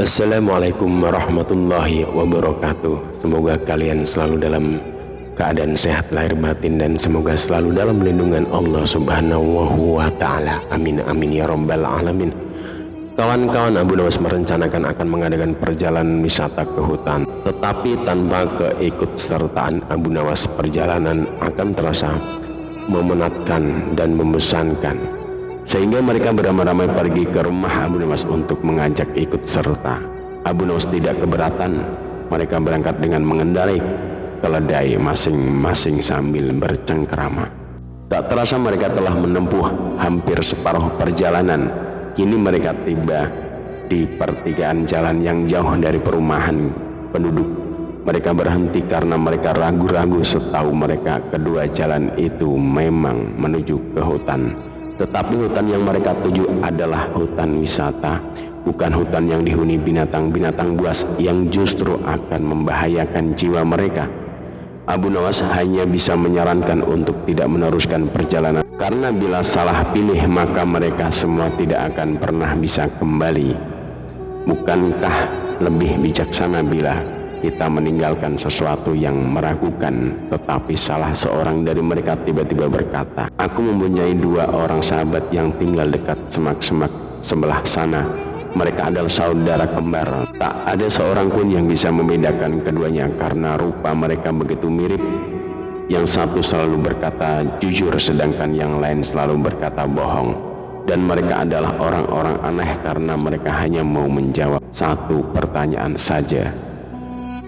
Assalamualaikum warahmatullahi wabarakatuh. Semoga kalian selalu dalam keadaan sehat lahir batin dan semoga selalu dalam lindungan Allah Subhanahu wa ta'ala. Amin amin ya rabbal alamin. Kawan-kawan, Abu Nawas merencanakan akan mengadakan perjalanan wisata ke hutan, tetapi tanpa keikutsertaan Abu Nawas, perjalanan akan terasa memenatkan dan membosankan. Sehingga mereka beramai-ramai pergi ke rumah Abu Nawas untuk mengajak ikut serta. Abu Nawas tidak keberatan. Mereka berangkat dengan mengendarai keledai masing-masing sambil bercengkerama. Tak terasa mereka telah menempuh hampir separuh perjalanan. Kini mereka tiba di pertigaan jalan yang jauh dari perumahan penduduk. Mereka berhenti karena mereka ragu-ragu. Setahu mereka kedua jalan itu memang menuju ke hutan. Tetapi hutan yang mereka tuju adalah hutan wisata, bukan hutan yang dihuni binatang-binatang buas yang justru akan membahayakan jiwa mereka. Abu Nawas hanya bisa menyarankan untuk tidak meneruskan perjalanan, karena bila salah pilih maka mereka semua tidak akan pernah bisa kembali. Bukankah lebih bijaksana bila kita meninggalkan sesuatu yang meragukan? Tetapi salah seorang dari mereka tiba-tiba berkata, "Aku mempunyai dua orang sahabat yang tinggal dekat semak-semak sebelah sana. Mereka adalah saudara kembar. Tak ada seorang pun yang bisa membedakan keduanya karena rupa mereka begitu mirip. Yang satu selalu berkata jujur sedangkan yang lain selalu berkata bohong. Dan mereka adalah orang-orang aneh karena mereka hanya mau menjawab satu pertanyaan saja.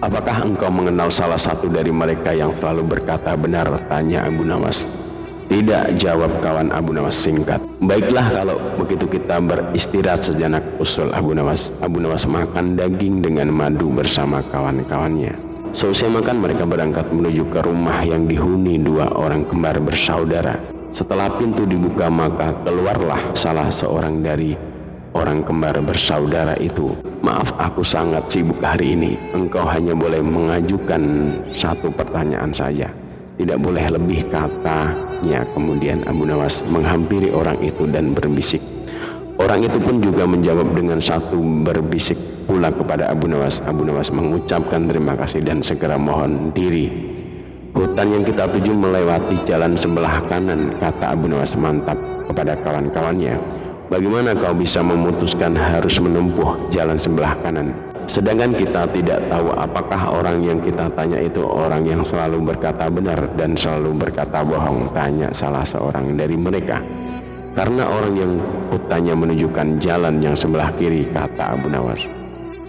Apakah engkau mengenal salah satu dari mereka yang selalu berkata benar?" tanya Abu Nawas. "Tidak," jawab kawan Abu Nawas singkat. "Baiklah, kalau begitu kita beristirahat sejenak," usul Abu Nawas. Abu Nawas makan daging dengan madu bersama kawan-kawannya. Seusai makan mereka berangkat menuju ke rumah yang dihuni dua orang kembar bersaudara. Setelah pintu dibuka maka keluarlah salah seorang dari orang kembar bersaudara itu. "Maaf, aku sangat sibuk hari ini. Engkau hanya boleh mengajukan satu pertanyaan saja. Tidak boleh lebih," katanya. Kemudian Abu Nawas menghampiri orang itu dan berbisik. Orang itu pun juga menjawab dengan satu berbisik pula kepada Abu Nawas. Abu Nawas mengucapkan terima kasih dan segera mohon diri. "Hutan yang kita tuju melewati jalan sebelah kanan," kata Abu Nawas mantap kepada kawan-kawannya. "Bagaimana kau bisa memutuskan harus menempuh jalan sebelah kanan? Sedangkan kita tidak tahu apakah orang yang kita tanya itu orang yang selalu berkata benar dan selalu berkata bohong," tanya salah seorang dari mereka. "Karena orang yang kutanya menunjukkan jalan yang sebelah kiri," kata Abu Nawas.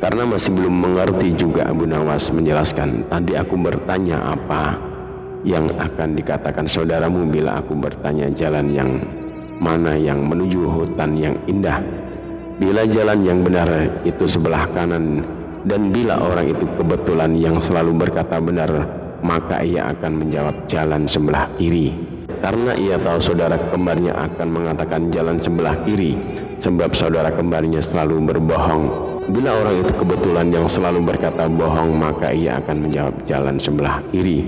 Karena masih belum mengerti juga, Abu Nawas menjelaskan, "Tadi aku bertanya apa yang akan dikatakan saudaramu bila aku bertanya jalan yang mana yang menuju hutan yang indah. Bila jalan yang benar itu sebelah kanan, dan bila orang itu kebetulan yang selalu berkata benar, maka ia akan menjawab jalan sebelah kiri. Karena ia tahu saudara kembarnya akan mengatakan jalan sebelah kiri, sebab saudara kembarnya selalu berbohong. Bila orang itu kebetulan yang selalu berkata bohong, maka ia akan menjawab jalan sebelah kiri.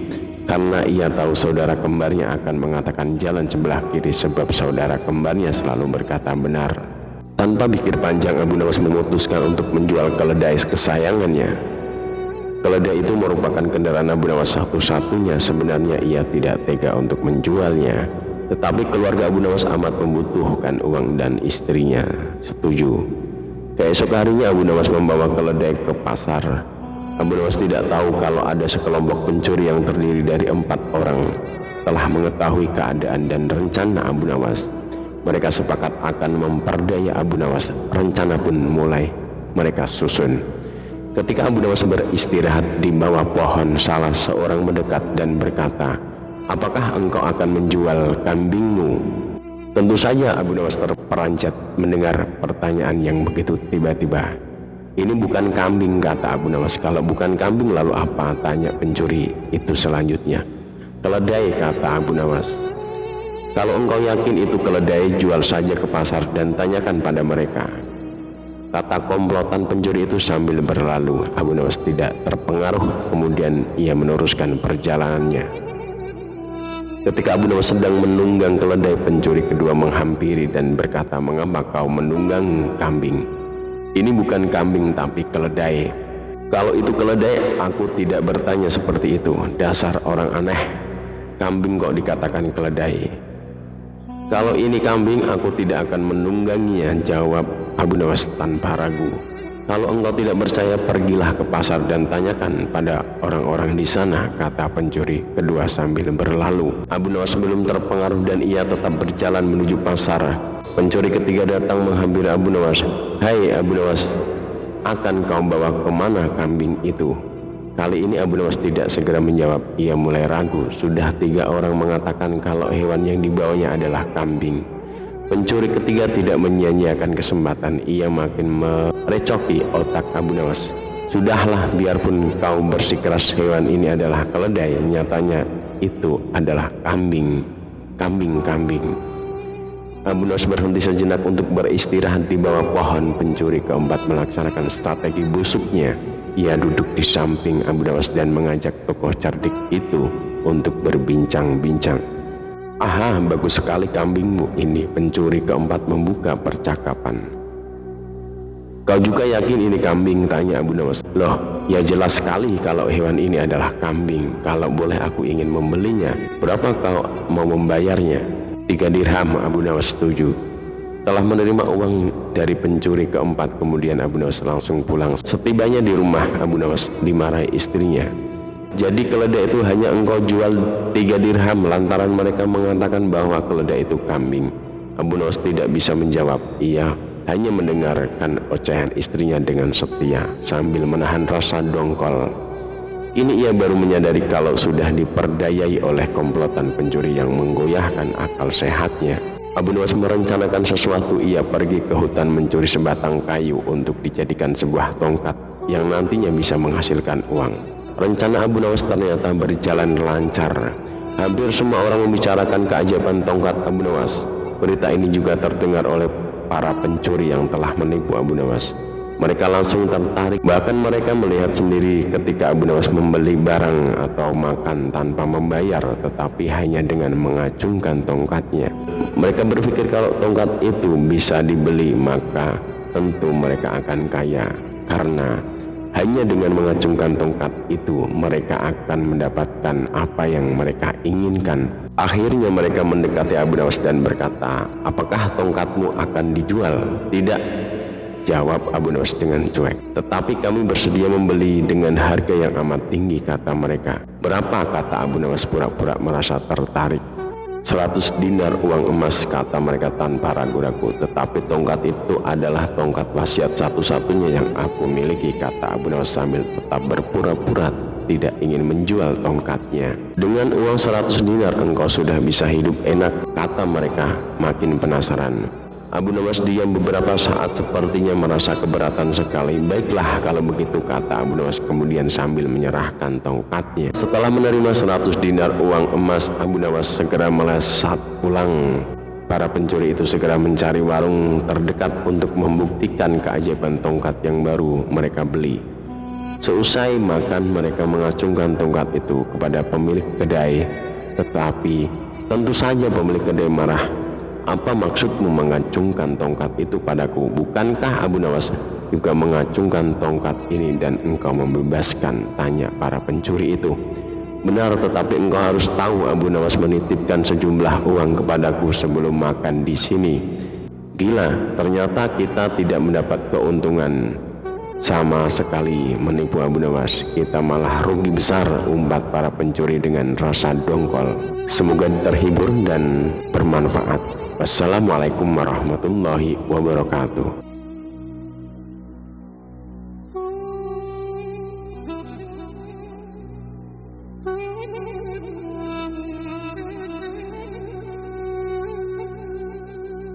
Karena ia tahu saudara kembarnya akan mengatakan jalan sebelah kiri, sebab saudara kembarnya selalu berkata benar." Tanpa pikir panjang, Abu Nawas memutuskan untuk menjual keledai kesayangannya. Keledai itu merupakan kendaraan Abu Nawas satu-satunya. Sebenarnya ia tidak tega untuk menjualnya, tetapi keluarga Abu Nawas amat membutuhkan uang dan istrinya setuju. Keesokan harinya Abu Nawas membawa keledai ke pasar. Abu Nawas tidak tahu kalau ada sekelompok pencuri yang terdiri dari 4 orang telah mengetahui keadaan dan rencana Abu Nawas. Mereka sepakat akan memperdaya Abu Nawas. Rencana pun mulai mereka susun. Ketika Abu Nawas beristirahat di bawah pohon, salah seorang mendekat dan berkata, "Apakah engkau akan menjual kambingmu?" Tentu saja Abu Nawas terperanjat mendengar pertanyaan yang begitu tiba-tiba. "Ini bukan kambing," kata Abu Nawas. "Kalau bukan kambing lalu apa?" tanya pencuri itu selanjutnya. "Keledai," kata Abu Nawas. "Kalau engkau yakin itu keledai, jual saja ke pasar dan tanyakan pada mereka," kata komplotan pencuri itu sambil berlalu. Abu Nawas tidak terpengaruh, kemudian ia meneruskan perjalanannya. Ketika Abu Nawas sedang menunggang keledai, pencuri kedua menghampiri dan berkata, "Mengapa kau menunggang kambing?" Ini bukan kambing tapi keledai. Kalau itu keledai, aku tidak bertanya seperti itu. Dasar orang aneh, kambing kok dikatakan keledai. Kalau ini kambing, aku tidak akan menungganginya, jawab Abu Nawas tanpa ragu. Kalau engkau tidak percaya, pergilah ke pasar dan tanyakan pada orang-orang di sana, kata pencuri kedua sambil berlalu. Abu Nawas belum terpengaruh dan ia tetap berjalan menuju pasar. Pencuri ketiga datang menghampiri Abu Nawas. Hai Abu Nawas, akan kau bawa kemana kambing itu? Kali ini Abu Nawas tidak segera menjawab. Ia mulai ragu. Sudah 3 orang mengatakan kalau hewan yang dibawanya adalah kambing. Pencuri ketiga tidak menyia-nyiakan kesempatan. Ia makin merecoki otak Abu Nawas. Sudahlah, biarpun kau bersikeras hewan ini adalah keledai, nyatanya itu adalah kambing. Abu Nawas berhenti sejenak untuk beristirahat di bawah pohon. Pencuri keempat melaksanakan strategi busuknya. Ia duduk di samping Abu Nawas dan mengajak tokoh cerdik itu untuk berbincang-bincang. Aha, bagus sekali kambingmu ini. Pencuri keempat membuka percakapan. Kau juga yakin ini kambing? Tanya Abu Nawas. Loh, ya jelas sekali kalau hewan ini adalah kambing. Kalau boleh aku ingin membelinya. Berapa kau mau membayarnya? 3 dirham. Abu Nawas setuju. Setelah menerima uang dari pencuri keempat, kemudian Abu Nawas langsung pulang. Setibanya di rumah, Abu Nawas dimarahi istrinya. Jadi keledai itu hanya engkau jual 3 dirham lantaran mereka mengatakan bahwa keledai itu kambing. Abu Nawas tidak bisa menjawab. Ia hanya mendengarkan ocehan istrinya dengan setia sambil menahan rasa dongkol. Kini ia baru menyadari kalau sudah diperdayai oleh komplotan pencuri yang menggoyahkan akal sehatnya. Abu Nawas merencanakan sesuatu. Ia pergi ke hutan mencuri sebatang kayu untuk dijadikan sebuah tongkat yang nantinya bisa menghasilkan uang. Rencana Abu Nawas ternyata berjalan lancar. Hampir semua orang membicarakan keajaiban tongkat Abu Nawas. Berita ini juga terdengar oleh para pencuri yang telah menipu Abu Nawas. Mereka langsung tertarik, bahkan mereka melihat sendiri ketika Abu Nawas membeli barang atau makan tanpa membayar, tetapi hanya dengan mengacungkan tongkatnya. Mereka berpikir kalau tongkat itu bisa dibeli, maka tentu mereka akan kaya, karena hanya dengan mengacungkan tongkat itu mereka akan mendapatkan apa yang mereka inginkan. Akhirnya mereka mendekati Abu Nawas dan berkata, apakah tongkatmu akan dijual? Tidak, jawab Abu Nawas dengan cuek. Tetapi kami bersedia membeli dengan harga yang amat tinggi, kata mereka. Berapa? Kata Abu Nawas pura-pura merasa tertarik. 100 dinar uang emas, kata mereka tanpa ragu-ragu. Tetapi tongkat itu adalah tongkat wasiat satu-satunya yang aku miliki, kata Abu Nawas sambil tetap berpura-pura tidak ingin menjual tongkatnya. Dengan uang 100 dinar engkau sudah bisa hidup enak, kata mereka makin penasaran. Abu Nawas diam beberapa saat, sepertinya merasa keberatan sekali. Baiklah kalau begitu, kata Abu Nawas kemudian sambil menyerahkan tongkatnya. Setelah menerima 100 dinar uang emas, Abu Nawas segera melesat pulang. Para pencuri itu segera mencari warung terdekat untuk membuktikan keajaiban tongkat yang baru mereka beli. Seusai makan, mereka mengacungkan tongkat itu kepada pemilik kedai. Tetapi tentu saja pemilik kedai marah. Apa maksudmu mengacungkan tongkat itu padaku? Bukankah Abu Nawas juga mengacungkan tongkat ini dan engkau membebaskan? Tanya para pencuri itu. Benar, tetapi engkau harus tahu Abu Nawas menitipkan sejumlah uang kepadaku sebelum makan di sini. Gila, ternyata kita tidak mendapat keuntungan sama sekali menipu Abu Nawas. Kita malah rugi besar, umpat para pencuri dengan rasa dongkol. Semoga terhibur dan bermanfaat. Wassalamualaikum warahmatullahi wabarakatuh.